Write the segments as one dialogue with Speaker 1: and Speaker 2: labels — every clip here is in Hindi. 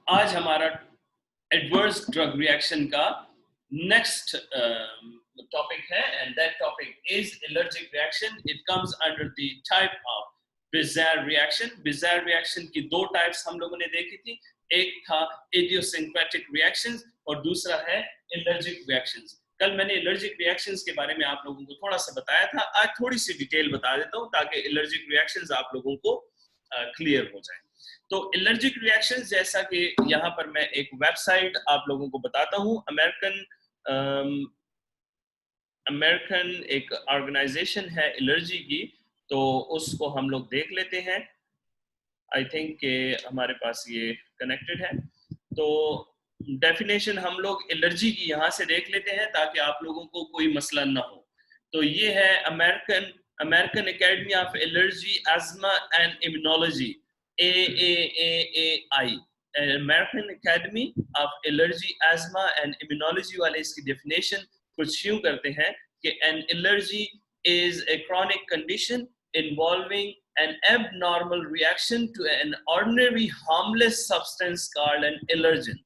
Speaker 1: आज हमारा एडवर्स ड्रग रिएक्शन का नेक्स्ट टॉपिक है, and that topic is allergic reaction. It comes under the type of bizarre reaction. Bizarre reaction की दो टाइप्स हम लोगों ने देखी थी. एक था इडियोसिंक्रेटिक रिएक्शंस और दूसरा है एलर्जिक रिएक्शंस. कल मैंने एलर्जिक रिएक्शंस के बारे में आप लोगों को थोड़ा सा बताया था. आज थोड़ी सी डिटेल बता देता हूं ताकि एलर्जिक रिएक्शंस आप लोगों को क्लियर हो जाए. तो एलर्जिक रिएक्शंस, जैसा कि यहाँ पर मैं एक वेबसाइट आप लोगों को बताता हूँ, अमेरिकन एक ऑर्गेनाइजेशन है एलर्जी की, तो उसको हम लोग देख लेते हैं. आई थिंक कि हमारे पास ये कनेक्टेड है. तो डेफिनेशन हम लोग एलर्जी की यहाँ से देख लेते हैं ताकि आप लोगों को कोई मसला ना हो. तो ये है American academy of allergy, asthma and immunology, AAAAI, American academy of allergy, asthma and immunology वाले इसकी डेफिनेशन कुछ यूं करते हैं कि an allergy is a chronic condition involving an abnormal reaction to an ordinary harmless substance called an allergen.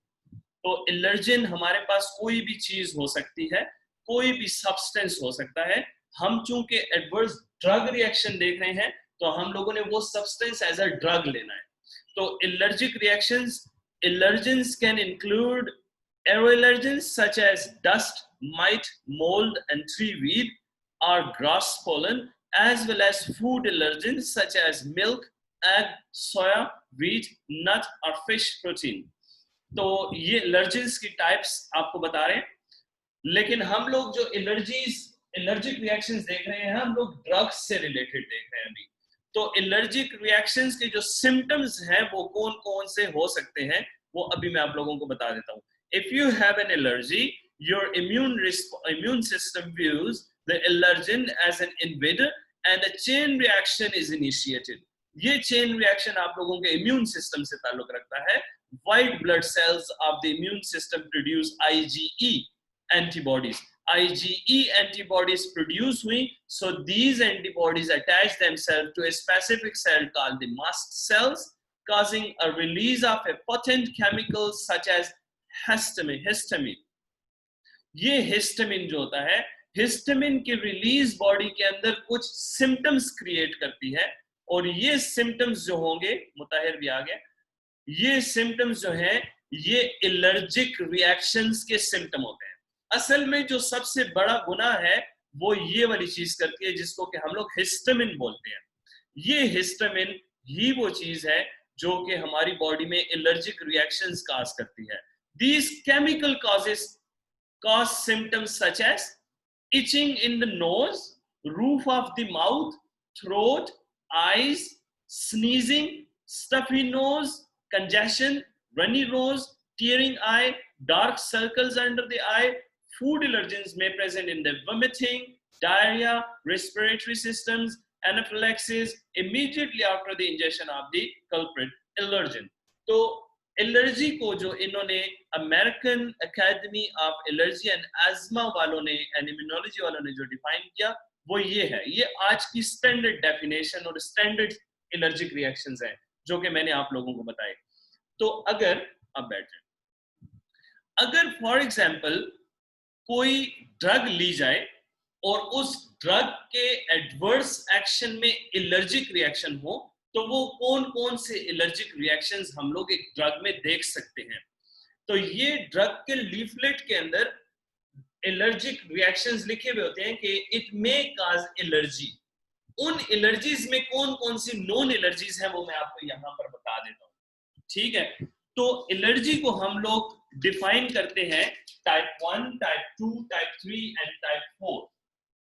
Speaker 1: तो एलर्जन हमारे पास कोई भी चीज हो सकती है, कोई भी सब्सटेंस हो सकता है. हम चूंकि एडवर्स ड्रग रिएक्शन देख रहे हैं तो हम लोगों ने वो सब्सटेंस एज अ ड्रग लेना है. तो allergic reactions, allergens can include aeroallergens such as dust, mite, mold, and tree or grass pollen, as well as food allergens such as milk, egg, soya, wheat, nut or fish protein. तो ये एलर्जीज की टाइप्स आपको बता रहे हैं. लेकिन हम लोग जो एलर्जिक रिएक्शंस देख रहे हैं, हम लोग ड्रग्स से रिलेटेड देख रहे हैं अभी. तो एलर्जिक रिएक्शंस के जो सिम्टम्स हैं वो कौन कौन से हो सकते हैं वो अभी मैं आप लोगों को बता देता हूं. If you have an allergy, your immune system views the allergen as an invader and a chain reaction is initiated. ये चेन रिएक्शन आप लोगों के इम्यून सिस्टम से ताल्लुक रखता है. White blood cells of the immune system produce IgE antibodies. IgE antibodies produce हुई, so these antibodies attach themselves to a specific cell called the mast cells, causing a release of a potent chemical such as histamine. ये हिस्टामिन जो होता है, हिस्टामिन की रिलीज बॉडी के अंदर कुछ सिम्टम्स क्रिएट करती है, और ये सिम्टम्स जो होंगे, मुताहिर भी आ गया, ये सिम्टम्स जो हैं ये एलर्जिक रिएक्शंस के सिम्टम होते हैं. असल में जो सबसे बड़ा गुनाह है वो ये वाली चीज करती है जिसको कि हम लोग हिस्टामिन बोलते हैं. ये हिस्टामिन ही वो चीज है जो कि हमारी बॉडी में एलर्जिक रिएक्शंस काज करती है. These chemical cause symptoms such as itching in the nose, roof of the mouth, throat, eyes, sneezing, stuffy nose, congestion, runny nose, tearing eye, dark circles under the eye. Food allergens may present in the vomiting, diarrhea, respiratory systems, anaphylaxis immediately after the ingestion of the culprit allergen. तो एलर्जी को जो इन्होंने American academy of allergy and asthma वालों ने एंड इम्यूनोलॉजी वालों ने जो डिफाइन किया वो ये है. ये आज की स्टैंडर्ड डेफिनेशन और स्टैंडर्ड एलर्जिक रिएक्शंस हैं जो कि मैंने आप लोगों को बताए. तो अगर अब बैठ जाए, अगर फॉर एग्जांपल कोई ड्रग ली जाए और उस ड्रग के एडवर्स एक्शन में एलर्जिक रिएक्शन हो, तो वो कौन कौन से एलर्जिक रिएक्शंस हम लोग एक ड्रग में देख सकते हैं. तो ये ड्रग के लीफलेट के अंदर एलर्जिक रिएक्शंस लिखे हुए होते हैं कि इट मे काज एलर्जी. उन एलर्जीज में कौन कौन सी नॉन एलर्जीज हैं वो मैं आपको यहां पर बता देता हूं. ठीक है, तो एलर्जी को हम लोग डिफाइन करते हैं type 1, type 2, type 3 and type 4.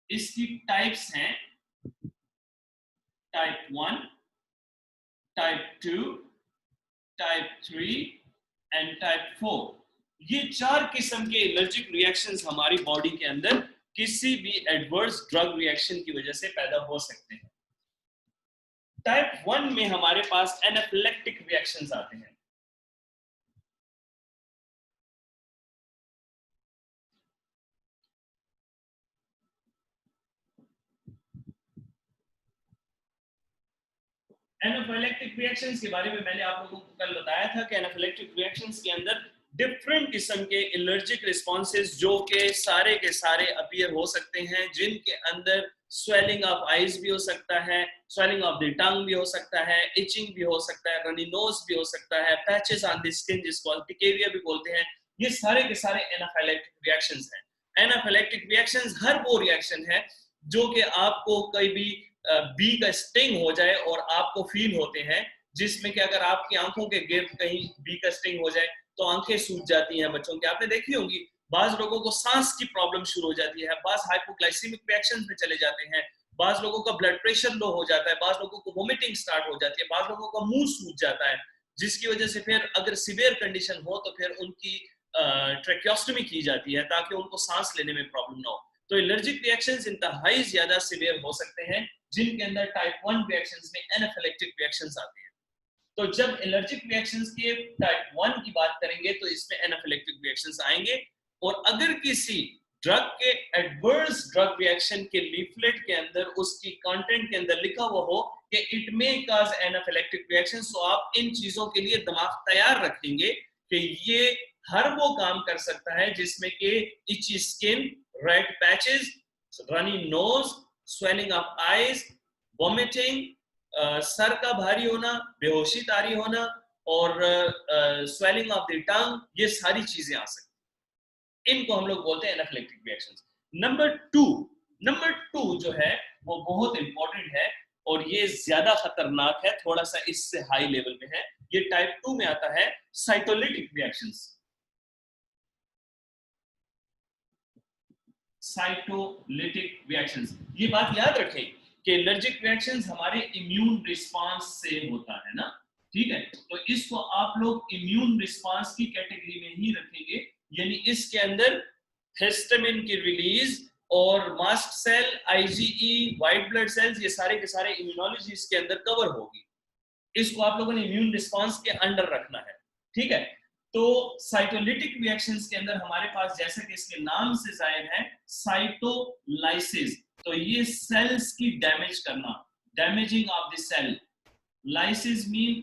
Speaker 1: इसकी टाइप्स हैं type 1, type 2, type 3 and type 4. ये 4 किस्म के एलर्जिक रिएक्शंस हमारी बॉडी के अंदर किसी भी एडवर्स ड्रग रिएक्शन की वजह से पैदा हो सकते हैं. टाइप 1 में हमारे पास एनाफिलेक्टिक रिएक्शंस आते हैं. एनाफिलेक्टिक रिएक्शंस के बारे में मैंने आप लोगों को कल बताया था कि एनाफिलेक्टिक रिएक्शंस के अंदर डिफरेंट किस्म के एलर्जिक रिस्पॉन्सेज जो के सारे अपीयर हो सकते हैं, जिनके अंदर स्वेलिंग ऑफ आईज भी हो सकता है, स्वेलिंग ऑफ द टंग भी हो सकता है, इचिंग भी हो सकता है, रनी नोज भी हो सकता है, पैचेस ऑन द स्किन जिसको अर्टिकेरिया भी बोलते हैं। ये सारे के सारे एनाफिलेक्टिक रिएक्शंस हैं। एनाफिलेक्टिक रिएक्शंस हर वो रिएक्शन है जो कि आपको कहीं भी बी का स्टिंग हो जाए और आपको फील होते हैं, जिसमें कि अगर आपकी आंखों के गिर्द कहीं बी का स्टिंग हो जाए तो आंखें सूज जाती हैं बच्चों की, आपने देखी होंगी। बाज लोगों को सांस की प्रॉब्लम शुरू हो जाती है, बाज हाइपोग्लाइसीमिक रिएक्शंस में चले जाते हैं, बाज लोगों का ब्लड प्रेशर लो हो जाता है, बाज लोगों को वोमिटिंग स्टार्ट हो जाती है, बाज लोगों का मुंह सूज जाता है, जिसकी वजह से फिर अगर सीवियर कंडीशन हो तो फिर उनकी ट्रेकियोस्टोमी की जाती है ताकि उनको सांस लेने में प्रॉब्लम ना हो। तो एलर्जिक रिएक्शंस इंतहाई ज्यादा सीवियर हो सकते हैं, जिनके अंदर टाइप 1 रिएक्शंस में एनाफिलेक्टिक रिएक्शंस आते हैं। तो जब एलर्जिक रिएक्शंस के टाइप 1 की बात करेंगे तो इसमें एनाफिलेक्टिक रिएक्शंस आएंगे। और अगर किसी ड्रग के एडवर्स ड्रग रिएक्शन के लीफलेट के अंदर उसकी कंटेंट के अंदर लिखा हुआ हो कि it may cause anaphylactic reactions, तो आप इन चीजों के लिए दिमाग तैयार रखेंगे कि ये हर वो काम कर सकता है जिसमें कि इची skin, red patches, runny nose, swelling of eyes, vomiting, sir का भारी होना, बेहोशी तारी होना और स्वेलिंग ऑफ द टंग, ये सारी चीजें आ सकती हैं। इनको हम लोग बोलते हैं एनाफिलेक्टिक रिएक्शंस। नंबर टू जो है वो बहुत इंपॉर्टेंट है और ये ज्यादा खतरनाक है, थोड़ा सा इससे हाई लेवल में है। ये टाइप 2 में आता है साइटोलिटिक रिएक्शंस। साइटोलिटिक रिएक्शंस, ये बात याद रखें कि एलर्जिक रिएक्शंस हमारे इम्यून रिस्पांस से होता है ना, ठीक है। तो इसको आप लोग इम्यून रिस्पांस की कैटेगरी में ही रखेंगे, यानी इसके अंदर हिस्टामिन की रिलीज और mast cell, IGE, white blood cells, ये सारे के सारे इम्यूनोलॉजी इसके अंदर कवर होगी। इसको आप लोगों ने इम्यून रिस्पांस के अंडर रखना है, ठीक है। तो साइटोलिटिक रिएक्शंस के अंदर हमारे पास, जैसा कि इसके नाम से जाहिर है, साइटोलाइसिस, तो ये सेल्स की डैमेज करना, damaging of the cell. Lysis mean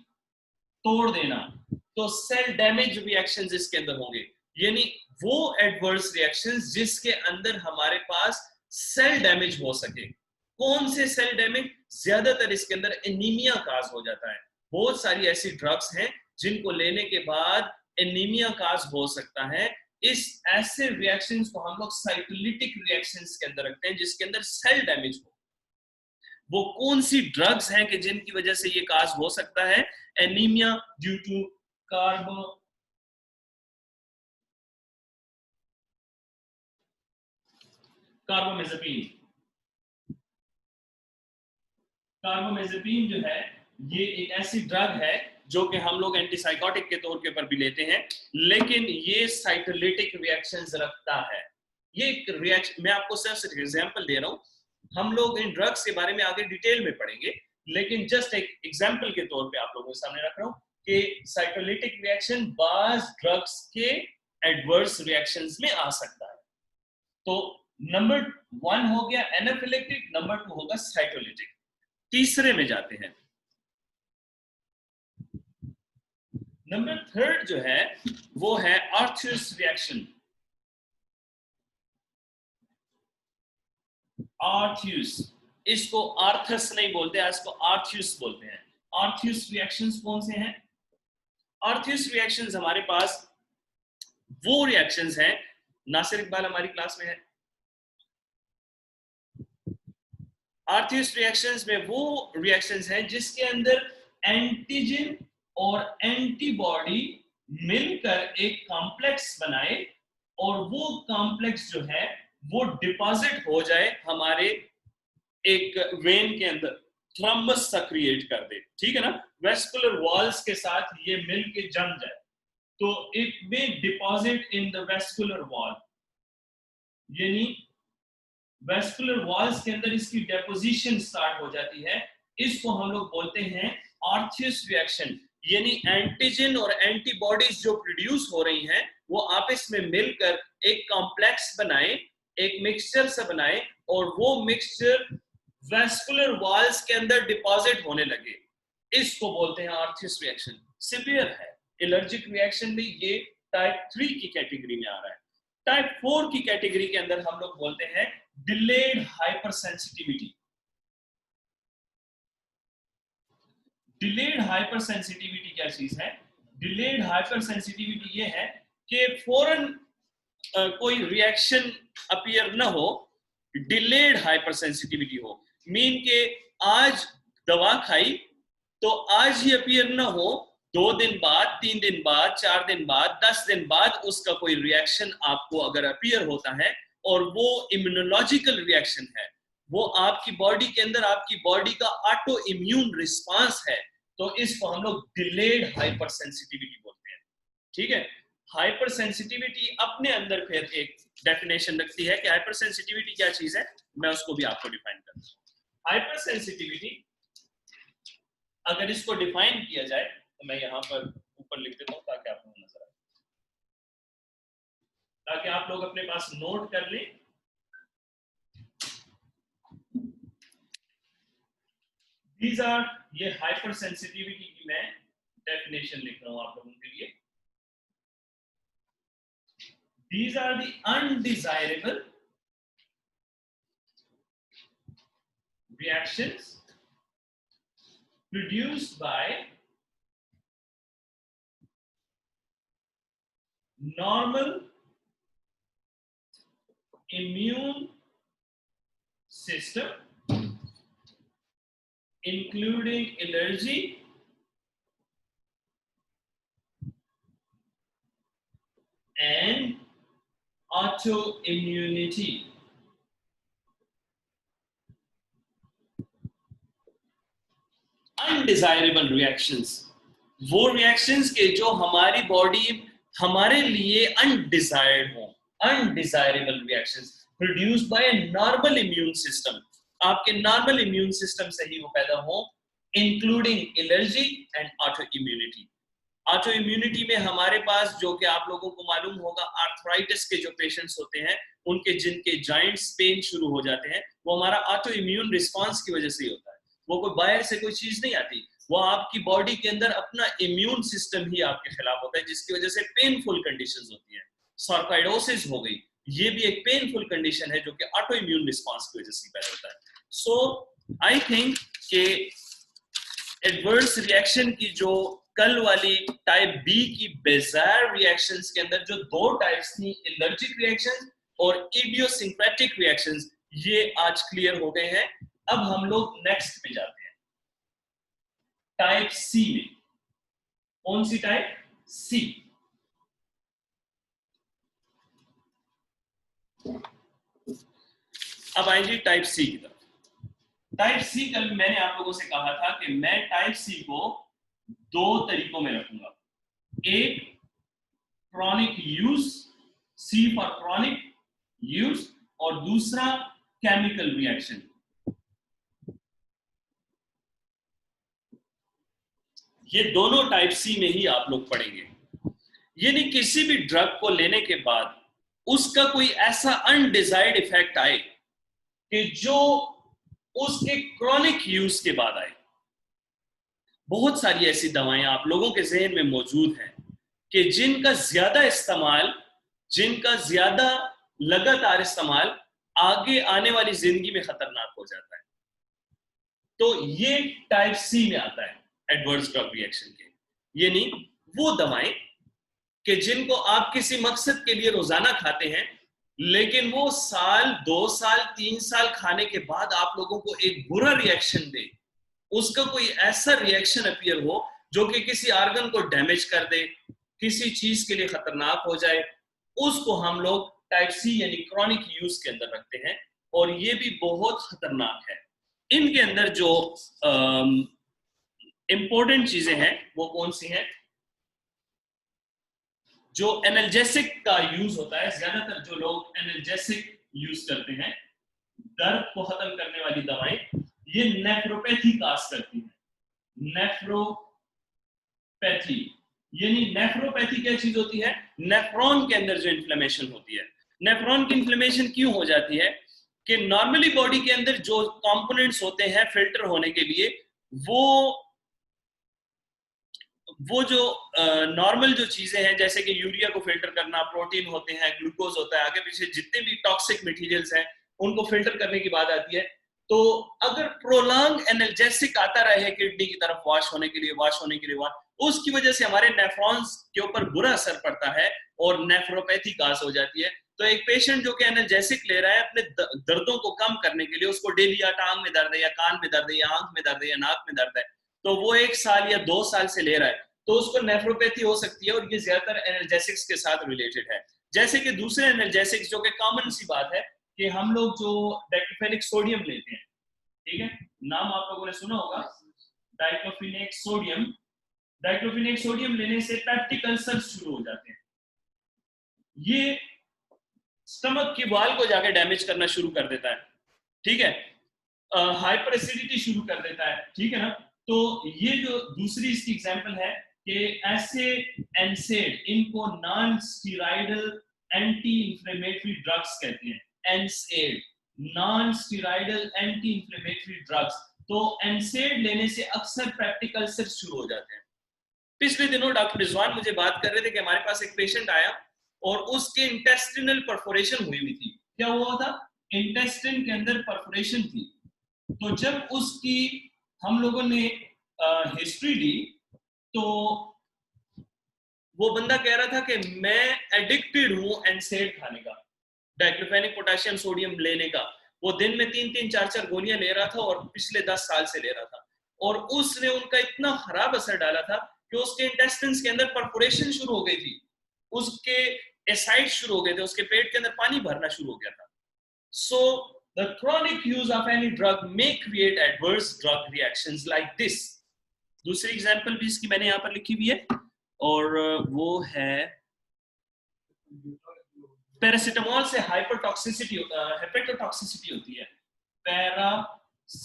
Speaker 1: तोड़ देना, तो सेल डैमेज रिएक्शंस इसके अंदर होंगे, यानी वो एडवर्स रिएक्शंस जिसके अंदर हमारे पास सेल डैमेज हो सके। कौन से सेल डैमेज? ज्यादातर इसके अंदर एनीमिया काज हो जाता है। बहुत सारी ऐसी ड्रग्स हैं जिनको लेने के बाद एनीमिया काज हो सकता है। इस ऐसे रिएक्शंस को हम लोग साइटोलिटिक रिएक्शंस के अंदर रखते हैं जिसके अंदर सेल डैमेज हो। वो कौन सी ड्रग्स हैं कि जिनकी वजह से ये काज हो सकता है? Anaemia due to carbamazepine. Carbamazepine जो है ये एक ऐसी ड्रग है जो कि हम लोग एंटीसाइकोटिक के तौर के ऊपर भी लेते हैं, लेकिन ये साइटोलिटिक रिएक्शंस रखता है। ये एक रिएक्शन, मैं आपको सिर्फ एग्जांपल दे रहा हूं, हम लोग इन ड्रग्स के बारे में आगे डिटेल में पढ़ेंगे, लेकिन जस्ट एक एग्जांपल के तौर पे आप लोगों के सामने रख रहा हूं कि साइटोलिटिक रिएक्शन बाज ड्रग्स के एडवर्स रिएक्शंस में आ सकता है। तो नंबर 1 हो गया एनाफिलेक्टिक, नंबर 2 होगा साइटोलिटिक। तीसरे में जाते हैं। नंबर 3 जो है वो है आर्थ्यूस रिएक्शन। आर्थ्यूस, इसको आर्थस नहीं बोलते, इसको आर्थ्यूस बोलते हैं। आर्थ्यूस रिएक्शंस कौन से हैं? आर्थ्यूस रिएक्शंस हमारे पास वो रिएक्शंस हैं, नासिर इकबाल हमारी क्लास में है। आर्थ्यूस रिएक्शंस में वो रिएक्शंस हैं जिसके अंदर एंटीजन और एंटीबॉडी मिलकर एक कॉम्प्लेक्स बनाए और वो कॉम्प्लेक्स जो है वो डिपॉजिट हो जाए हमारे एक वेन के अंदर, थ्रम्बस सा क्रिएट कर दे, ठीक है ना। वेस्कुलर वॉल्स के साथ ये मिलके जम जाए, तो it may deposit in the vascular wall, यानी वेस्कुलर वॉल्स के अंदर इसकी डेपोजिशन स्टार्ट हो जाती है। इसको हम लोग बोलते हैं आर्थ्यूस रिएक्शन, यानी एंटीजन और एंटीबॉडीज जो प्रोड्यूस हो रही हैं वो आपस में मिलकर एक कॉम्प्लेक्स बनाए, एक मिक्सचर से बनाए और वो मिक्सचर वेस्कुलर वॉल्स के अंदर डिपॉजिट होने लगे। इसको बोलते हैं आर्थ्रियस रिएक्शन, सिवियर है। एलर्जिक रिएक्शन में ये टाइप 3 की कैटेगरी में आ रहा है। टाइप 4 की कैटेगरी के अंदर हम लोग बोलते हैं delayed hyper sensitivity. Delayed hyper sensitivity क्या चीज है? डिलेड हाइपर सेंसिटिविटी ये है कि फौरन कोई रिएक्शन अपीयर ना हो, डिलेड हाइपर सेंसिटिविटी हो। मीन के आज दवा खाई तो आज ही अपीयर ना हो, 2 दिन बाद, 3 दिन बाद, 4 दिन बाद, 10 दिन बाद उसका कोई रिएक्शन आपको अगर अपीयर होता है और वो इम्यूनोलॉजिकल रिएक्शन है, वो आपकी बॉडी के अंदर आपकी बॉडी का ऑटो इम्यून रिस्पांस है, तो इसको हम लोग डिलेड हाइपर सेंसिटिविटी बोलते हैं। ठीक है, हाइपर सेंसिटिविटी अपने अंदर फिर एक डेफिनेशन रखती है कि हाइपर सेंसिटिविटी क्या चीज है, मैं उसको भी आपको डिफाइन करता हूं। हाइपर सेंसिटिविटी अगर इसको डिफाइन किया जाए तो मैं यहां पर ऊपर लिख देता हूं ताकि आप लोग नजर आए, ताकि आप लोग अपने पास नोट कर लें। These are, ये हाइपर सेंसिटिविटी की मैं डेफिनेशन लिख रहा हूं आप लोगों के लिए। These are the undesirable reactions produced by normal immune system, including allergy and autoimmunity. Undesirable reactions, वो रिएक्शंस के जो हमारी बॉडी हमारे लिए अनडिजायर्ड हो, undesirable reactions produced by normal immune system, आपके नॉर्मल इम्यून सिस्टम से ही वो पैदा हो, including allergy and auto immunity. Auto immunity में हमारे पास, जो कि आप लोगों को मालूम होगा, आर्थराइटिस के जो पेशेंट्स होते हैं उनके जिनके जॉइंट्स पेन शुरू हो जाते हैं, वो हमारा ऑटो इम्यून रिस्पांस की वजह से ही होता है। वो कोई बाहर से कोई चीज नहीं आती, वो आपकी बॉडी के अंदर अपना इम्यून सिस्टम ही आपके खिलाफ होता है, जिसकी वजह से पेनफुल कंडीशंस होती हैं। सार्कोइडोसिस हो गई, ये भी एक पेनफुल कंडीशन है जो कि ऑटो इम्यून रिस्पांस की वजह से पैदा होता है। सो आई थिंक कि एडवर्स रिएक्शन की जो कल वाली टाइप बी की बेजार रिएक्शंस के अंदर जो 2 टाइप्स थी, एलर्जिक रिएक्शंस और इडियोसिंक्रेटिक रिएक्शंस, ये आज क्लियर हो गए हैं। अब हम लोग नेक्स्ट पे जाते हैं, टाइप सी में। कौन सी टाइप? सी। अब आएंगे टाइप सी की तरफ। टाइप सी कल मैंने आप लोगों से कहा था कि मैं टाइप सी को 2 तरीकों में रखूंगा, एक chronic use, C for chronic use, और दूसरा केमिकल रिएक्शन। ये दोनों टाइप सी में ही आप लोग पढ़ेंगे। यानी किसी भी ड्रग को लेने के बाद उसका कोई ऐसा अनडिजायर्ड इफेक्ट आए कि जो उसके क्रॉनिक यूज के बाद आए। बहुत सारी ऐसी दवाएं आप लोगों के जहन में मौजूद हैं कि जिनका ज्यादा इस्तेमाल, जिनका ज्यादा लगातार इस्तेमाल आगे आने वाली जिंदगी में खतरनाक हो जाता है। तो ये टाइप सी में आता है एडवर्स ड्रग रिएक्शन के। यानी वो दवाएं कि जिनको आप किसी मकसद के लिए रोजाना खाते हैं, लेकिन वो साल, 2 साल, 3 साल खाने के बाद आप लोगों को एक बुरा रिएक्शन दे, उसका कोई ऐसा रिएक्शन अपीयर हो जो कि किसी ऑर्गन को डैमेज कर दे, किसी चीज के लिए खतरनाक हो जाए, उसको हम लोग टाइप सी यानी क्रॉनिक यूज के अंदर रखते हैं। और ये भी बहुत खतरनाक है। इनके अंदर जो इंपॉर्टेंट चीजें हैं वो कौन सी हैं? जो एनाल्जेसिक का यूज होता है, ज्यादातर जो लोग एनाल्जेसिक यूज करते हैं, दर्द को खत्म करने वाली दवाएं, ये नेफ्रोपैथी काज करती है। नेफ्रोपैथी यानी नेफ्रोपैथी क्या चीज होती है? नेफ्रॉन के अंदर जो इन्फ्लेमेशन होती है। नेफ्रॉन की इन्फ्लेमेशन क्यों हो जाती है कि नॉर्मली बॉडी के अंदर जो कंपोनेंट्स होते हैं फिल्टर होने के लिए, वो वो जो नॉर्मल जो चीजें हैं, जैसे कि यूरिया को फिल्टर करना, प्रोटीन होते हैं, ग्लूकोज होता है, आगे पीछे जितने भी टॉक्सिक मटेरियल्स हैं उनको फिल्टर करने की बात आती है। तो अगर प्रोलॉन्ग एनाल्जेसिक आता रहे किडनी की तरफ वॉश होने के लिए उसकी वजह से हमारे नेफ्रॉन्स के ऊपर बुरा असर पड़ता है और नेफ्रोपैथी काज हो जाती है। तो एक पेशेंट जो कि एनाल्जेसिक ले रहा है अपने दर्दों को कम करने के लिए, उसको डेली या टांग में दर्द है या कान में दर्द है या आंख में दर्द है या नाक में दर्द है, तो वो 1 साल या 2 साल से ले रहा है, तो उसको नेफ्रोपैथी हो सकती है और ये ज्यादातर एनाल्जेसिक्स के साथ रिलेटेड है। जैसे कि दूसरे एनाल्जेसिक्स जो कि कॉमन सी बात है कि हम लोग जो डाइक्लोफेनिक सोडियम लेते हैं, ठीक है, नाम आप लोगों ने सुना होगा डाइक्लोफेनेक सोडियम। डाइक्लोफेनेक सोडियम लेने से पेप्टिक अल्सर्स शुरू हो जाते हैं। ये स्टमक की वाल को जाके डैमेज करना शुरू कर देता है, ठीक है, हाइपर एसिडिटी शुरू कर देता है, ठीक है ना। तो ये जो दूसरी इसकी एग्जांपल है कि ऐसे एनसेड, इनको non steroidal anti inflammatory drugs कहते हैं, एनसेड non steroidal anti inflammatory drugs. तो एनसेड लेने से अक्सर पेप्टिक अल्सर शुरू हो जाते हैं। पिछले दिनों डॉक्टर रिजवान मुझे बात कर रहे थे कि हमारे पास एक पेशेंट आया और उसके इंटेस्टिनल परफोरेशन हुई थी। क्या हुआ था? इंटेस्टिन के अंदर परफोरेशन थी। तो जब उसकी हम लोगों ने हिस्ट्री ली तो वो बंदा कह रहा था कि मैं एडिक्टेड हूं एनसेड खाने का, डाइक्लोफेनिक पोटेशियम सोडियम लेने का। वो दिन में 3-3 4-4 गोलियां ले रहा था और पिछले 10 साल से ले रहा था, और उसने उनका इतना खराब असर डाला था कि उसके इंटेस्टाइन्स के अंदर परफोरेशन शुरू हो गई थी, उसके एसाइड शुरू हो गए थे, उसके पेट के अंदर पानी भरना शुरू हो गया था। So the chronic use of any drug may create adverse drug reactions like this. दूसरी एग्जांपल भी इसकी मैंने यहाँ पर लिखी हुई है और वो है पैरासिटामोल से हाइपरटॉक्सिसिटी हेपेटोटॉक्सिसिटी होती है। पैरासिटामोल,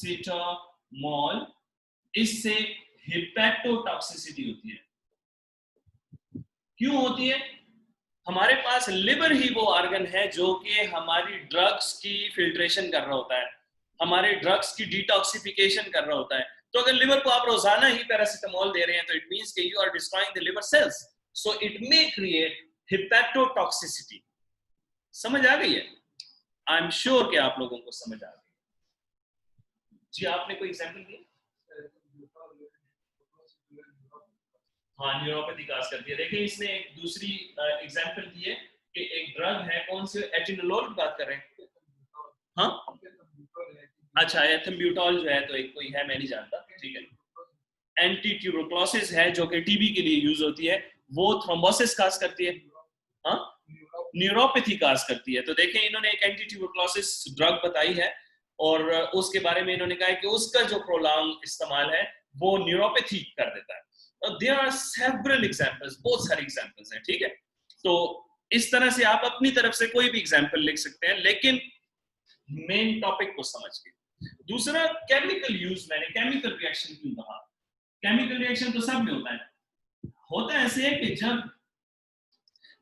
Speaker 1: इससे हेपेटोटॉक्सिसिटी होती है। क्यों होती है? हमारे पास लिवर ही वो ऑर्गन है जो कि हमारी ड्रग्स की फिल्ट्रेशन कर रहा होता है, हमारे ड्रग्स की डिटॉक्सिफिकेशन कर रहा होता है। तो अगर लिवर को आप रोजाना ही पैरासिटामोल दे रहे हैं तो इट मींस कि you are destroying the liver cells, so it may create hepatotoxicity. समझ आ गई है? आई एम श्योर कि आप लोगों को समझ आ गई। जी आपने कोई एग्जांपल दिया? हाँ, न्यूरोपैथी काज करती है। देखिए इसने एक दूसरी एग्जांपल दी है कि एक ड्रग है, कौन से, एटिनोलोल की बात कर रहे हैं? हाँ अच्छा, एथम्ब्यूटॉल जो है तो एक कोई है, मैं नहीं जानता, ठीक है। एंटी ट्यूबरकुलोसिस है जो कि टीबी के लिए यूज होती है, वो थ्रोम्बोसिस काज करती है, हाँ न्यूरोपैथी काज करती है। तो देखें इन्होंने एक एंटी ट्यूबरकुलोसिस ड्रग बताई है और उसके बारे में इन्होंने कहा है कि उसका जो प्रोलॉन्ग इस्तेमाल है वो न्यूरोपैथी कर देता है। There are several examples, बहुत सारी एग्जांपल्स हैं, ठीक है। तो इस तरह से आप अपनी तरफ से कोई भी एग्जांपल लिख सकते हैं, लेकिन मेन टॉपिक को समझ के। दूसरा केमिकल यूज, मैंने केमिकल रिएक्शन क्यों कहा? केमिकल रिएक्शन तो सब में होता है ऐसे है कि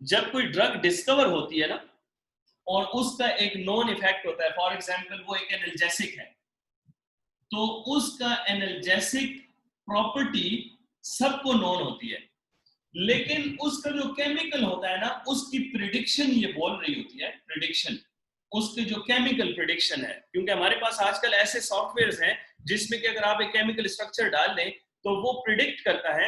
Speaker 1: जब कोई ड्रग डिस्कवर होती है ना और उसका एक नॉन इफेक्ट होता है, फॉर एग्जांपल वो एक एनाल्जेसिक है, तो उसका एनाल्जेसिक प्रॉपर्टी सबको नॉन होती है, लेकिन उसका जो केमिकल होता है ना उसकी प्रिडिक्शन ये बोल रही होती है, प्रिडिक्शन, उसके जो केमिकल प्रिडिक्शन है। क्योंकि हमारे पास आजकल ऐसे सॉफ्टवेयर्स हैं जिसमें कि अगर आप एक केमिकल स्ट्रक्चर डाल दें तो वो प्रिडिक्ट करता है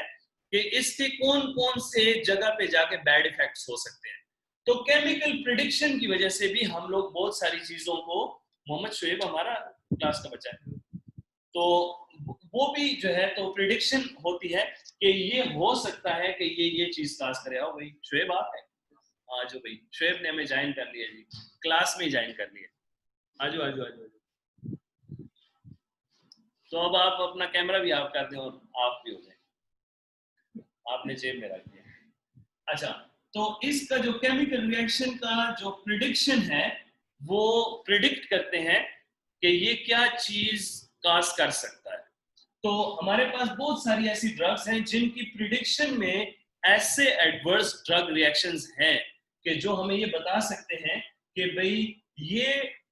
Speaker 1: कि इसके कौन कौन से जगह पे जाके बैड इफेक्ट्स हो सकते हैं। तो केमिकल प्रिडिक्शन की वजह से भी हम लोग बहुत सारी चीजों को, मोहम्मद शुएब हमारा क्लास का बच्चा है, तो वो भी जो है तो प्रिडिक्शन होती है कि ये हो सकता है कि ये चीज काज करे। आओ भाई शुएब आप है, आज भाई शुएब ने हमें ज्वाइन कर लिया जी, क्लास में ज्वाइन कर लिया, आजो आजो आजो। तो अब आप अपना कैमरा भी ऑफ कर दें और आप भी हो जाए, आपने जेब में रख दिया। अच्छा, तो इसका जो केमिकल रिएक्शन का जो प्रिडिक्शन है वो प्रिडिक्ट करते हैं कि ये क्या चीज काज कर सकता है। तो हमारे पास बहुत सारी ऐसी ड्रग्स हैं जिनकी प्रिडिक्शन में ऐसे एडवर्स ड्रग रिएक्शंस हैं कि जो हमें ये बता सकते हैं कि भाई ये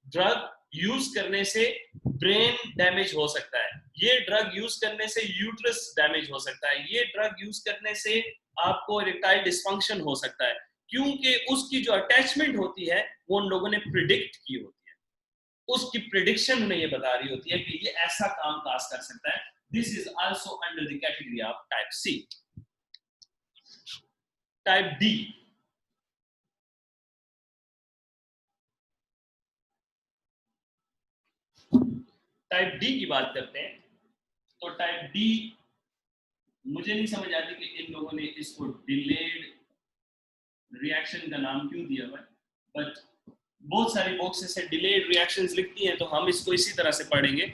Speaker 1: ड्रग यूज करने से ब्रेन डैमेज हो सकता है, ये ड्रग यूज करने से यूट्रस डैमेज हो सकता है, ये ड्रग यूज करने से आपको इरेक्टाइल डिस्फंक्शन हो सकता है, क्योंकि उसकी जो अटैचमेंट होती है वो उन लोगों ने प्रिडिक्ट की होती है, उसकी प्रिडिक्शन उन्हें ये बता रही होती है कि ये ऐसा काम काज कर सकता है. This is also under the category of type C. Type D. Type D की बात करते हैं. तो टाइप डी मुझे नहीं समझ आती कि इन लोगों ने इसको डिलेड रिएक्शन का नाम क्यों दिया हुआ है, बट बहुत सारी बुक्स से डिलेड रिएक्शंस लिखती हैं, तो हम इसको इसी तरह से पढ़ेंगे.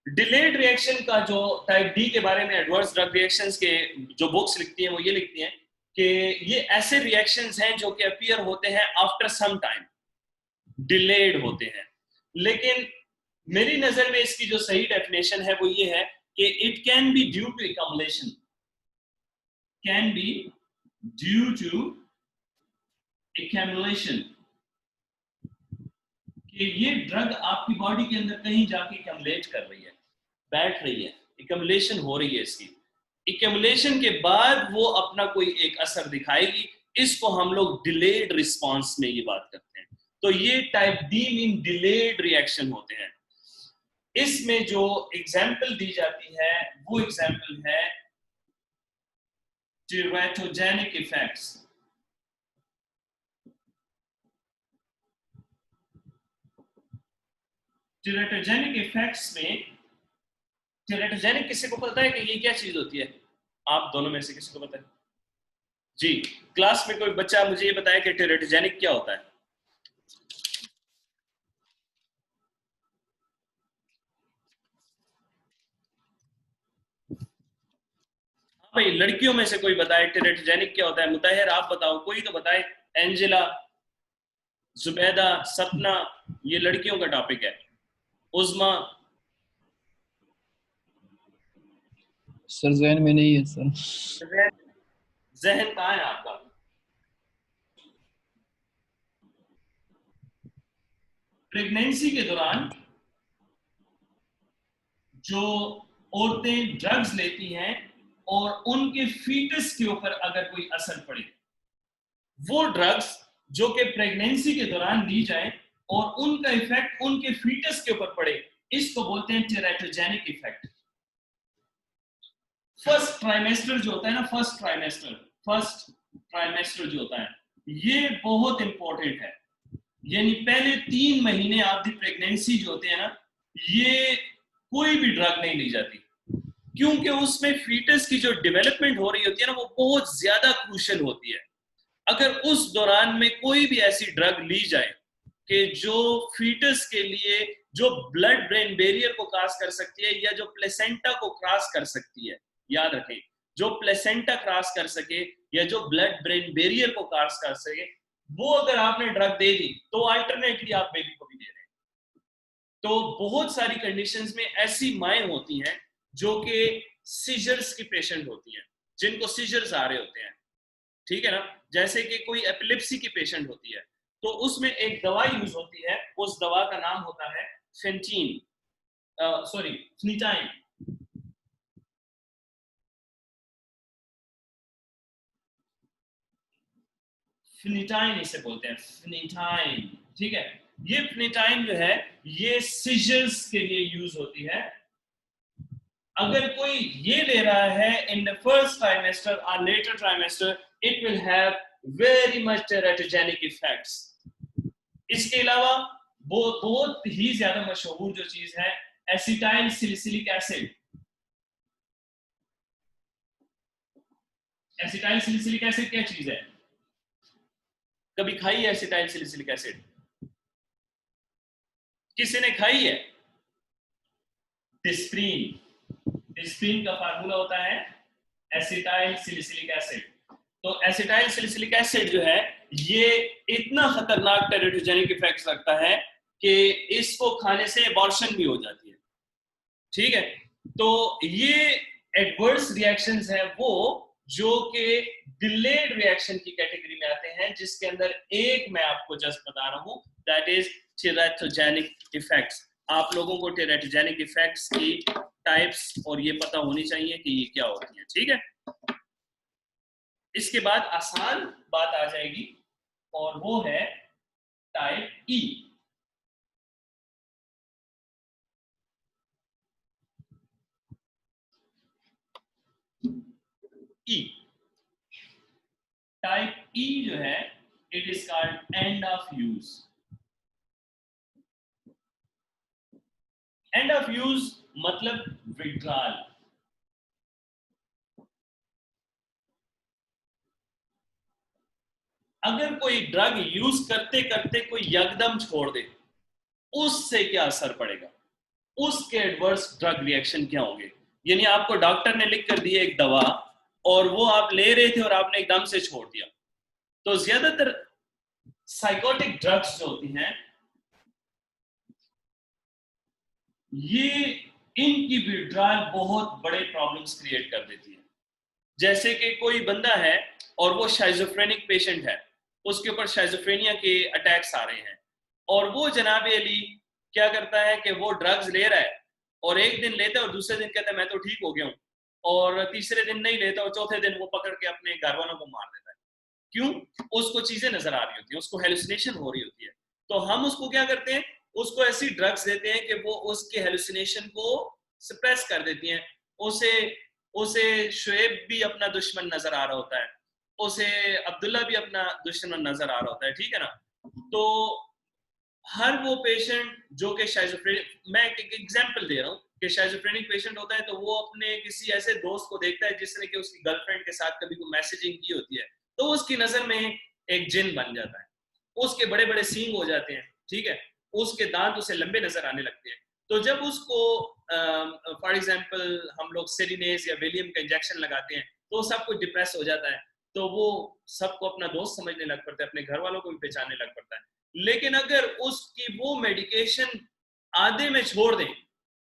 Speaker 1: डिलेड रिएक्शन का जो टाइप डी के बारे में एडवर्स ड्रग रिएक्शंस के जो बुक्स लिखती हैं वो ये लिखती हैं कि ये ऐसे रिएक्शंस हैं जो कि अपीयर होते हैं आफ्टर सम टाइम, डिलेड होते हैं. लेकिन मेरी नजर में इसकी जो सही डेफिनेशन है वो ये है कि it can be due to accumulation, can be due to accumulation, कि ये ड्रग आपकी बॉडी के अंदर कहीं जाके एक्यूमुलेट कर रही है, बैठ रही है, एक्यूमुलेशन हो रही है इसकी. एक्यूमुलेशन के बाद वो अपना कोई एक असर दिखाएगी, इसको हम लोग डिलेड रिस्पांस में ये बात करते हैं. तो ये type D mean delayed reaction होते हैं. इसमें जो एग्जाम्पल दी जाती है वो एग्जाम्पल है टेराटोजेनिक इफेक्ट्स. टेराटोजेनिक इफेक्ट्स में, टेराटोजेनिक किसी को पता है कि ये क्या चीज होती है? आप दोनों में से किसी को पता है? जी, क्लास में कोई बच्चा मुझे ये बताया कि टेराटोजेनिक क्या होता है? भाई लड़कियों में से कोई बताए टेराटोजेनिक क्या होता है? मुताहिर आप बताओ, कोई तो बताए. एंजेला, जुबैदा, सपना, ये लड़कियों का टॉपिक है. उज़मा.
Speaker 2: सर जहन में नहीं है सर.
Speaker 1: जहन कहाँ है आपका? प्रेगनेंसी के दौरान जो औरतें ड्रग्स लेती हैं और उनके फीटस के ऊपर अगर कोई असर पड़े, वो ड्रग्स जो कि प्रेगनेंसी के दौरान दी जाए और उनका इफेक्ट उनके फीटस के ऊपर पड़े, इसको बोलते हैं टेराटोजेनिक इफेक्ट. फर्स्ट ट्राइमेस्टर जो होता है ना, फर्स्ट ट्राइमेस्टर जो होता है, ये बहुत इंपॉर्टेंट है. यानी पहले 3 महीने आपकी प्रेगनेंसी जो होते हैं ना, ये कोई भी ड्रग नहीं ली जाती, क्योंकि उसमें फीटस की जो डेवलपमेंट हो रही होती है ना, वो बहुत ज्यादा क्रूशियल होती है. अगर उस दौरान में कोई भी ऐसी ड्रग ली जाए कि जो फीटस के लिए जो ब्लड ब्रेन बैरियर को क्रॉस कर सकती है या जो प्लेसेंटा को क्रॉस कर सकती है, याद रखें, जो प्लेसेंटा क्रॉस कर सके या जो ब्लड ब्रेन बैरियर को क्रॉस कर सके, वो अगर आपने ड्रग दे दी तो अल्टरनेटली आप बेबी को भी दे रहे हैं. तो बहुत सारी कंडीशंस में ऐसी माएँ होती हैं जो कि सीजर्स की पेशेंट होती हैं, जिनको सीजर्स आ रहे होते हैं, ठीक है ना. जैसे कि कोई एपिलेप्सी की पेशेंट होती है, तो उसमें एक दवा यूज होती है, उस दवा का नाम होता है फेंटीन, सॉरी फिनिटाइन. फिनिटाइन इसे बोलते हैं, फिनिटाइन, ठीक है. ये फिनिटाइन जो है ये सीजर्स के लिए यूज होती है. अगर कोई ये ले रहा है इन द फर्स्ट ट्राइमेस्टर और later trimester, it will have very much teratogenic effects. इसके अलावा बहुत ही ज्यादा मशहूर जो चीज है acetyl salicylic acid. Acetyl salicylic acid क्या चीज है? कभी खाई है एसिटाइल सैलिसिलिक एसिड? किसी ने खाई है? डिस्प्रीन. डिस्प्रीन का फार्मूला होता है एसिटाइल सैलिसिलिक एसिड. तो एसिटाइल सैलिसिलिक एसिड जो है ये इतना खतरनाक टेराटोजेनिक इफेक्ट्स रखता है कि इसको खाने से एबॉर्शन भी हो जाती है, ठीक है. तो ये एडवर्स रिएक्शंस है वो जो कि डिलेड रिएक्शन की कैटेगरी में आते हैं, जिसके अंदर एक मैं आपको जस्ट बता रहा हूं, दैट इज टेराटोजेनिक इफेक्ट्स। आप लोगों को टेराटोजेनिक इफेक्ट्स की टाइप्स और ये पता होनी चाहिए कि ये क्या होती है, ठीक है। इसके बाद आसान बात आ जाएगी और वो है टाइप ई। ई टाइप ई जो है, it is called end of use. End of use मतलब विड्रॉल। अगर कोई ड्रग यूज करते करते कोई यकदम छोड़ दे, उससे क्या असर पड़ेगा, उसके एडवर्स ड्रग रिएक्शन क्या होंगे। यानी आपको डॉक्टर ने लिख कर दी एक दवा और वो आप ले रहे थे और आपने एकदम से छोड़ दिया। तो ज्यादातर साइकोटिक ड्रग्स जो होती हैं, ये इनकी विड्रॉल बहुत बड़े प्रॉब्लम्स क्रिएट कर देती है। जैसे कि कोई बंदा है और वो शाइजोफ्रेनिक पेशेंट है, उसके ऊपर शाइजोफ्रेनिया के अटैक्स आ रहे हैं, और वो जनाब अली क्या करता है कि वो ड्रग्स ले रहा है और एक दिन लेता है और दूसरे दिन कहता है मैं तो ठीक हो गया हूँ, और तीसरे दिन नहीं लेता और चौथे दिन वो पकड़ के अपने घर वालों को मार देता है। क्यों? उसको चीजें नजर आ रही होती है, उसको हेलुसिनेशन हो रही होती है। तो हम उसको क्या करते हैं, उसको ऐसी ड्रग्स देते हैं कि वो उसके हेलुसिनेशन को सप्रेस कर देती हैं। उसे उसे शुएब भी अपना दुश्मन नजर आ रहा होता है, उसे अब्दुल्ला भी अपना दुश्मन नजर आ रहा होता है, ठीक है ना। तो हर वो पेशेंट जो कि शाइजोफ्रेनिक, मैं एक एग्जांपल दे रहा हूँ कि शाइजोफ्रेनिक पेशेंट होता है तो वो अपने किसी ऐसे दोस्त को देखता है जिसने कि उसकी गर्लफ्रेंड के साथ कभी कोई मैसेजिंग की होती है, तो उसकी नजर में एक जिन बन जाता है, उसके बड़े बड़े सींग हो जाते हैं, ठीक है, उसके दांत उसे लंबे नजर आने लगते हैं। तो जब उसको फॉर एग्जांपल हम लोग सेरिनेज या वेलियम का इंजेक्शन लगाते हैं तो सब कुछ डिप्रेस हो जाता है, तो वो सबको अपना दोस्त समझने लग पड़ता है, अपने घर वालों को भी पहचानने लग पड़ता है। लेकिन अगर उसकी वो मेडिकेशन आधे में छोड़ दें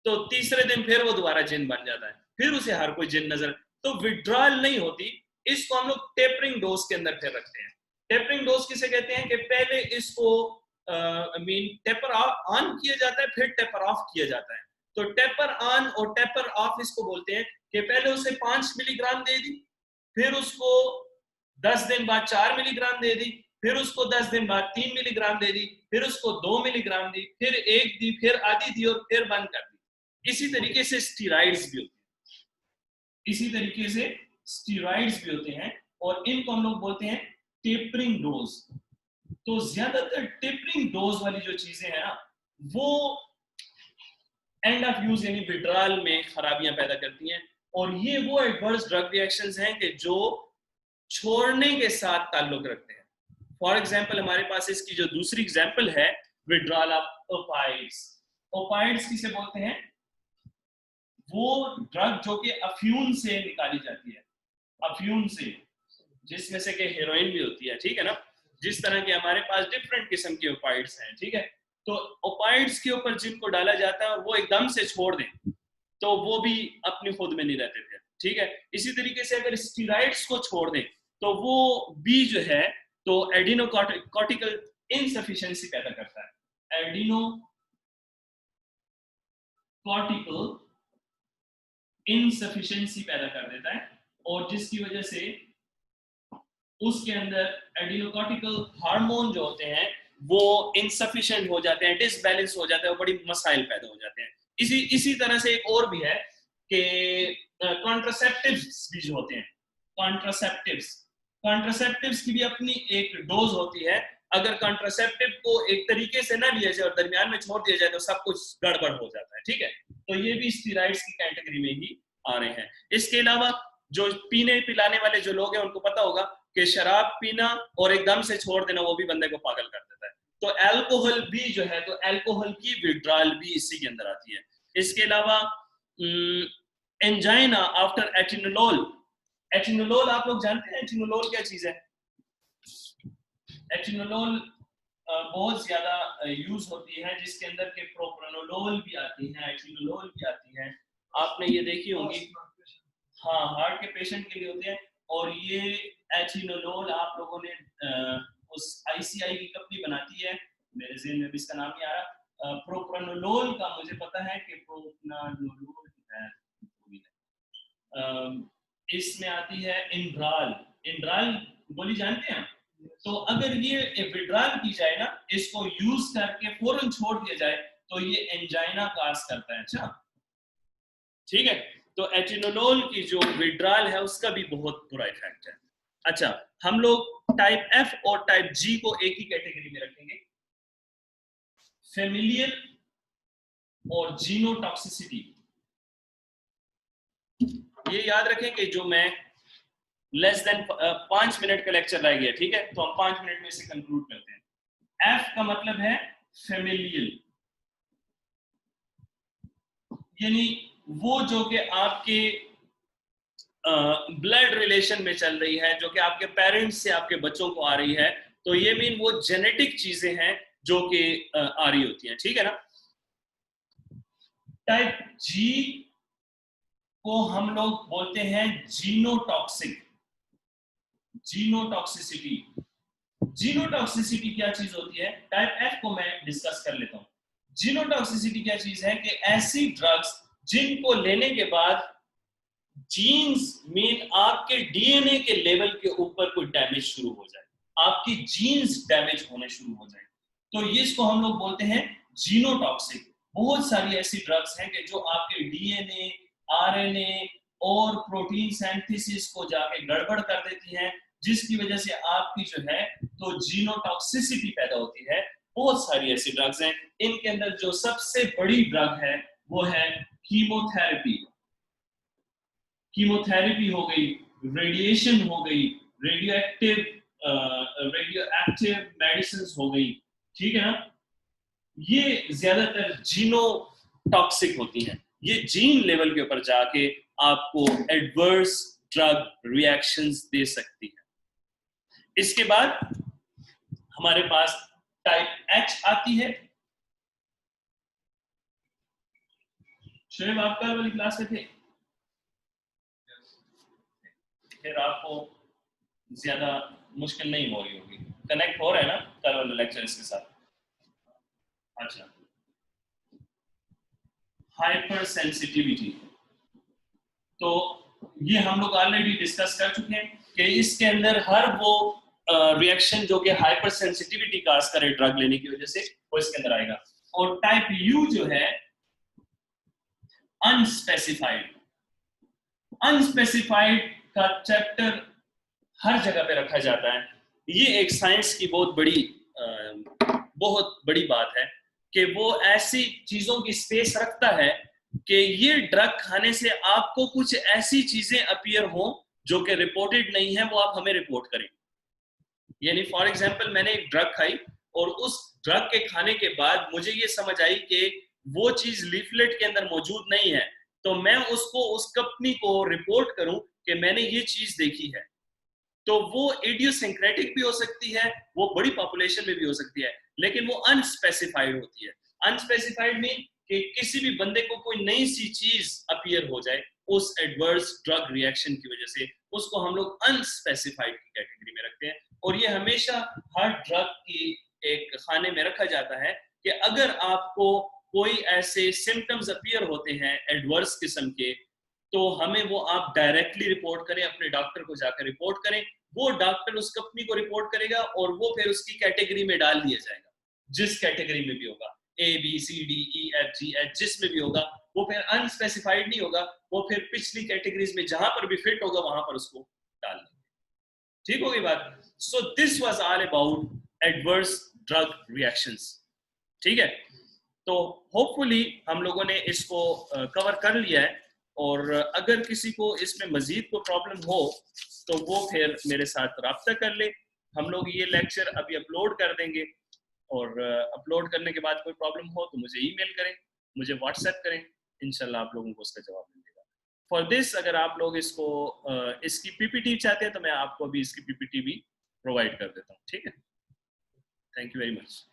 Speaker 1: तो तीसरे दिन फिर वो दोबारा जिन बन जाता है, फिर उसे हर कोई जिन नजर, तो विड्रॉल नहीं होती। इसको हम लोग टेपरिंग डोज के अंदर फिर रखते हैं। टेपरिंग डोज किसे कहते हैं कि पहले इसको टेपर ऑन किया जाता है, फिर टेपर ऑफ किया जाता है। तो टेपर ऑन और टेपर ऑफ इसको बोलते हैं कि पहले उसे 5 मिलीग्राम दे दी, फिर उसको 10 दिन बाद 4 मिलीग्राम दे दी, फिर उसको 10 दिन बाद 3 मिलीग्राम दे दी, फिर उसको 2 मिलीग्राम दी, फिर 1 दी, फिर आधी दी और फिर बंद कर दी। इसी तरीके से स्टीरॉइड्स भी होते हैं, इसी तरीके से स्टीरॉइड्स भी होते हैं, और इनको हम लोग बोलते हैं टेपरिंग डोज। तो ज्यादातर टेपरिंग डोज वाली जो चीजें हैं ना, वो एंड ऑफ यूज यानी विड्रॉल में खराबियां पैदा करती हैं, और ये वो एडवर्स ड्रग रिएक्शंस हैं कि जो छोड़ने के साथ ताल्लुक रखते हैं। फॉर एग्जाम्पल हमारे पास इसकी जो दूसरी एग्जाम्पल है, विड्रॉल ऑफ ओपाइड्स। ओपाइड्स किसे बोलते हैं? वो ड्रग जो कि अफ्यून से निकाली जाती है, अफ्यून से, जिसमें से कि हेरोइन भी होती है, ठीक है ना। जिस तरह के हमारे पास डिफरेंट किस्म के ओपाइड्स हैं, ठीक है। तो ओपाइड्स के ऊपर जिनको डाला जाता है और वो एकदम से छोड़ दें तो वो भी अपनी खुद में नहीं रहते थे, ठीक है। इसी तरीके से अगर स्टीरॉइड्स को छोड़ दें तो वो भी जो है तो एडिनोकॉर्टिकल इनसफिशिएंसी पैदा करता है, एडिनोकॉर्टिकल इनसफिशिएंसी पैदा कर देता है, और जिसकी वजह से उसके अंदर एडिनोकॉर्टिकल हार्मोन जो होते हैं वो इनसफिशिएंट हो जाते हैं, डिसबैलेंस हो जाते हैं, और बड़ी मसाइल पैदा हो जाते हैं। इसी तरह से एक और भी है कि कॉन्ट्रासेप्टिव्स भी जो होते हैं, कॉन्ट्रासेप्टिव्स की भी अपनी एक डोज होती है। अगर कॉन्ट्रासेप्टिव को एक तरीके से ना लिया जाए और दरमियान में छोड़ दिया जाए तो सब कुछ गड़बड़ हो जाता है, ठीक है। तो ये भी स्टीरॉइड्स की कैटेगरी में ही आ रहे हैं। इसके अलावा जो पीने पिलाने वाले जो लोग हैं उनको पता होगा कि शराब पीना और एकदम से छोड़ देना वो भी बंदे को पागल कर देता है। तो अल्कोहल भी जो है, तो अल्कोहल की विड्रॉल भी इसी के अंदर आती है। इसके अलावा एंजाइना आफ्टर एटिनोलोल। एटिनोलोल आप लोग जानते हैं एटिनोलोल क्या चीज है? एटिनोलोल बहुत ज्यादा यूज होती है, जिसके अंदर के प्रोप्रानोलोल भी आती है, एटिनोलोल भी आती है। आपने ये देखी होंगी, हाँ, हार्ट के पेशेंट के लिए होते हैं। और ये एथिनोलोल आप लोगों ने उस ICI की कंपनी बनाती है, मेरे ज़हन में भी इसका नाम नहीं आ रहा। प्रोप्रानोलोल का मुझे पता है कि प्रोप्रानोलोल है, इसमें आती है इंड्राल। इंड्राल गोली जानते हैं? तो अगर ये विड्रॉल की जाए ना, इसको यूज करके फौरन छोड़ दिया जाए तो ये एंजाइना काज करता है। अच्छा, ठीक है। तो एटिनोलोल की जो विड्रॉल है उसका भी बहुत बुरा इफेक्ट है। अच्छा, हम लोग टाइप F और टाइप G को एक ही कैटेगरी में रखेंगे, फेमिलियल और जीनोटॉक्सिसिटी। ये याद रखें कि जो मैं लेस देन 5 मिनट का लेक्चर रह गया, ठीक है, तो हम 5 मिनट में इसे कंक्लूड करते हैं। F का मतलब है फेमिलियल, यानी वो जो कि आपके ब्लड रिलेशन में चल रही है, जो कि आपके पेरेंट्स से आपके बच्चों को आ रही है, तो ये मीन वो जेनेटिक चीजें हैं जो कि आ रही होती हैं, ठीक है ना। टाइप G को हम लोग बोलते हैं जीनोटॉक्सिक, जीनोटॉक्सिसिटी। जीनोटॉक्सिसिटी क्या चीज होती है? टाइप F को मैं डिस्कस कर लेता हूं। जीनोटॉक्सिसिटी क्या चीज है कि ऐसी ड्रग्स जिनको लेने के बाद जीन्स मीन आपके DNA के लेवल के ऊपर कोई डैमेज शुरू हो जाए, आपकी जीन्स डैमेज होने शुरू हो जाए, तो ये इसको हम लोग बोलते हैं जीनोटॉक्सिक। बहुत सारी ऐसी ड्रग्स हैं कि जो आपके DNA, RNA और प्रोटीन सिंथेसिस को जाके गड़बड़ कर देती हैं, जिसकी वजह से आपकी जो है तो जीनोटॉक्सिसिटी पैदा होती है। बहुत सारी ऐसी ड्रग्स हैं, इनके अंदर जो सबसे बड़ी ड्रग है वो है कीमोथेरेपी। कीमोथेरेपी हो गई, रेडिएशन हो गई, रेडियो एक्टिव मेडिसिन हो गई, ठीक है ना। ये ज्यादातर जीनोटॉक्सिक होती हैं, ये जीन लेवल के ऊपर जाके आपको एडवर्स ड्रग रिएक्शंस दे सकती है। इसके बाद हमारे पास टाइप H आती है। शोएब, आप कल वाली क्लास में थे? फिर आपको ज्यादा मुश्किल नहीं हो रही होगी, कनेक्ट हो रहा है ना कल वाले लेक्चर इसके साथ? अच्छा, हाइपर सेंसिटिविटी, तो ये हम लोग ऑलरेडी डिस्कस कर चुके हैं कि इसके अंदर हर वो रिएक्शन जो कि हाइपर सेंसिटिविटी काज करे ड्रग लेने की वजह से, वो इसके अंदर आएगा। और टाइप U जो है अनस्पेसिफाइड, अनस्पेसिफाइड का चैप्टर हर जगह पे रखा जाता है। ये एक साइंस की बहुत बड़ी बात है कि वो ऐसी चीजों की स्पेस रखता है कि ये ड्रग खाने से आपको कुछ ऐसी चीजें अपीयर हो जो कि रिपोर्टेड नहीं है, वो आप हमें रिपोर्ट करें। यानी फॉर एग्जांपल मैंने एक ड्रग खाई और उस ड्रग के खाने के बाद मुझे ये समझ आई कि वो चीज लीफलेट के अंदर मौजूद नहीं है, तो मैं उसको उस कंपनी को रिपोर्ट करूं कि मैंने ये चीज देखी है। तो वो इडियोसिंक्रेटिक भी हो सकती है, वो बड़ी पॉपुलेशन में भी हो सकती है, लेकिन वो अनस्पेसिफाइड होती है। अनस्पेसिफाइड मीन कि किसी भी बंदे को कोई नई सी चीज अपीयर हो जाए उस एडवर्स ड्रग रिएक्शन की वजह से, उसको हम लोग अनस्पेसिफाइड की कैटेगरी में रखते हैं। और ये हमेशा हर ड्रग की एक खाने में रखा जाता है कि अगर आपको कोई ऐसे सिम्टम्स अपीयर होते हैं एडवर्स किस्म के, तो हमें वो आप डायरेक्टली रिपोर्ट करें, अपने डॉक्टर को जाकर रिपोर्ट करें, वो डॉक्टर उस कंपनी को रिपोर्ट करेगा और वो फिर उसकी कैटेगरी में डाल दिया जाएगा, जिस कैटेगरी में भी होगा, ABCDEFGH जिसमें भी होगा, वो फिर अनस्पेसिफाइड नहीं होगा, वो फिर पिछली कैटेगरीज में जहां पर भी फिट होगा वहां पर उसको डाल देंगे। ठीक होगी बात? So this was all about adverse drug reactions, ठीक है। तो होपफुली हम लोगों ने इसको कवर कर लिया है, और अगर किसी को इसमें मजीद कोई प्रॉब्लम हो तो वो फिर मेरे साथ रब्ता कर ले। हम लोग ये लेक्चर अभी अपलोड कर देंगे, और अपलोड करने के बाद कोई प्रॉब्लम हो तो मुझे ईमेल करें, मुझे व्हाट्सएप करें, इंशाल्लाह आप लोगों को उसका जवाब मिलेगा। फॉर दिस अगर आप लोग इसको इसकी PPT चाहते हैं तो मैं आपको अभी इसकी PPT भी प्रोवाइड कर देता हूँ, ठीक है। Thank you very much.